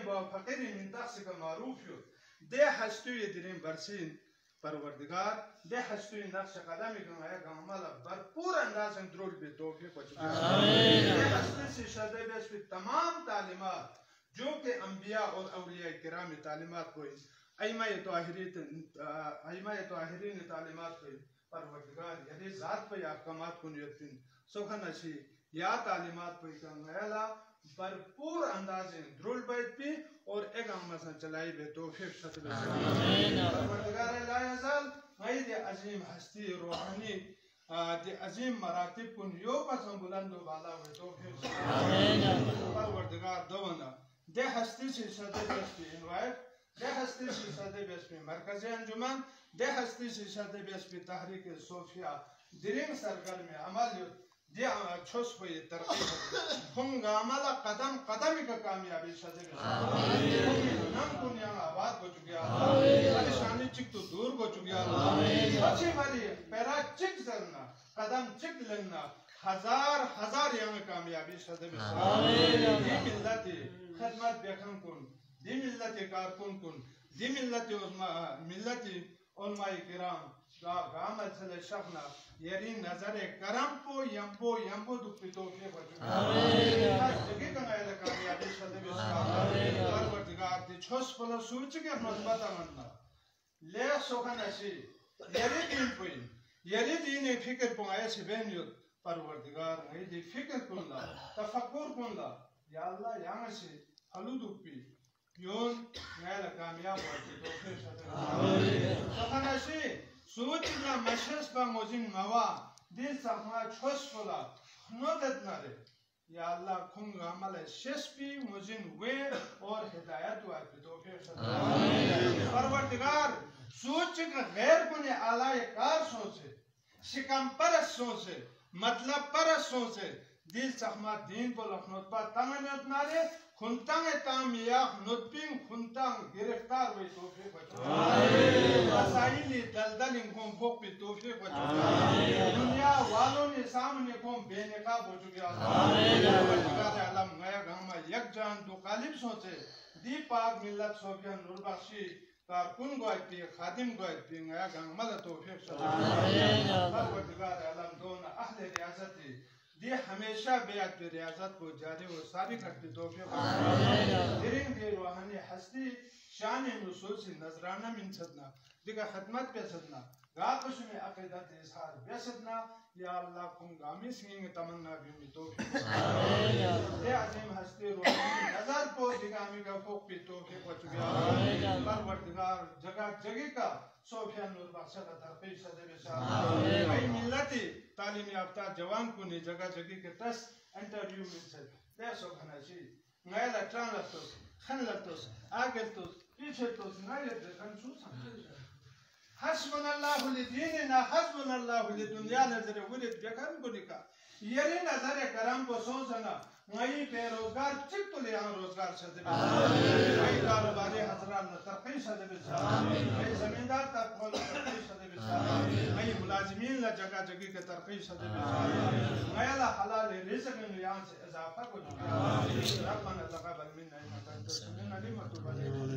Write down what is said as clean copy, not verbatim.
با فقیر من تقصی که معروف یو ده هستوی درین برسین پروردگار ده هستوی نقش قدمی که آیا گامالا برپور انداز درول به توفیق و چکا ده هستی سے شده بیس پی تمام تعلیمات جو کہ انبیاء اور اولیاء کرام تعلیمات کوئی ایمہ طاہرین تعلیمات کوئی پروردگار یعنی ذات پہ احکامات کو نیتن سوکھنشی یا تعلیمات پہ کنگیلا برپور اندازیں درول بیت پی اور ایک مثلا چلائی بے توفیق شد بے پروردگار لا یزال غیر دی عظیم ہستی روحانی دی عظیم مراتب کن یو پسن بلند و بالا بے توفیق شد پروردگار دونا دی ہستی سے شدہ بیس پی انوائف دی ہستی سے شدہ بیس پی مرکز انجمن دی ہستی سے شدہ بیس پی تحریک صوفیہ درین سرگر میں عمل دی چھوس ہوئی ترقی ہنگا عملہ قدم قدمی کا کامیابی شدہ بیس نم کنیا آباد ہو چکیا پریشانی چک تو دور ہو چکیا اچھی والی پیرا چک زرنا قدم چک لننا ہزار یہاں کامیابی شدہ بیس دی ملتی خدمت بیکھن کن دی ملتی کارکن کن دی ملتی علماء کرام گامل صلی شخنا یرین نظر کرم پو یمپو دکھتی توفیق و چکا جگہ کنگائے کامیابی شدہ بیس پروردگار دی چھوس پلو سوچ کے مثبت امننا لے سوکھن اسی یری دین پوئی یری دین فکر پنگائے سے بین یود پروردگار نہیں دی فکر کن لا تفکر کن لا یا اللہ یہاں سے حلو دکھ پی یون نیل کامیاب ہوتی توفیق شدہ سوکھن اسی سوچ لا مشرس پا موزین موا دل سخما چھوس پلا خنودت نارے یا اللہ کھنگ عمل شس پی موزین ویر اور ہدایت ہوا پی توفیق شدہ پروردگار سوچ کا غیر کنے آلائے کار سوچے شکم پرس سوچے مطلب پرس سوچے دل سخما دین پا لخنود پا تنگنیت نارے خونتاں تامیاخ نطبین خونتاں گرفتار ہوئی توفیق بچا مسائلی دلدل انکوں بھوک پی توفیق بچا دنیا والوں نے سامنے کون بے نقاب ہو چکے پروردگار عالم غیا گاما یک جان تو قالب سوچے دی پاک ملت سوکیان نور بخشی کارکن گوائد پی خادم گوائد پی غیا گاما ملا توفیق شدہ پروردگار عالم دون اہل ریاضتی دی ہمیشہ بیعت پہ ریاضت کو جاری و ساری کرتی توفیق درین دی روحانی ہستی شان نصول سے نظرانہ من صدنا دیکھا خدمت پہ صدنا گاکش میں عقیدت اظہار بے صدنا یا اللہ کن گامی سنگیں تمنا بھی توفیق دی عظیم ہستی روحانی نظر کو دگامی کا فوق پہ توفیق و چکیا پروردگار جگہ جگہ کا صوفیان نور بخشہ کا ترقی شدہ بشار ای ملتی تعلیم یافتہ جوان کو نے جگہ جگہ کے تس انٹرویو میں سے پیسو کھناشی غیلہ ٹران لفتوس خن لفتوس آگل توس پیچھے توس نایت دکھن سو سمجھے حسبنا اللہ لدیننا حسبنا اللہ لدنیا نظر ولد بکن کو نکا یری نظر کرم کو سوچنا وہی بے روزگار چک تو لے آن روزگار شدہ بچا وہی کاروباری حضرات ترقی شدہ بچا وہی زمیندار ترقی شدہ بچا وہی ملازمین جگہ جگہ کے ترقی شدہ بچا وہی حلال رزق میں یہاں سے اضافہ کو چکا ربنا تقبل منا انک انت السمیع العلیم وتب علینا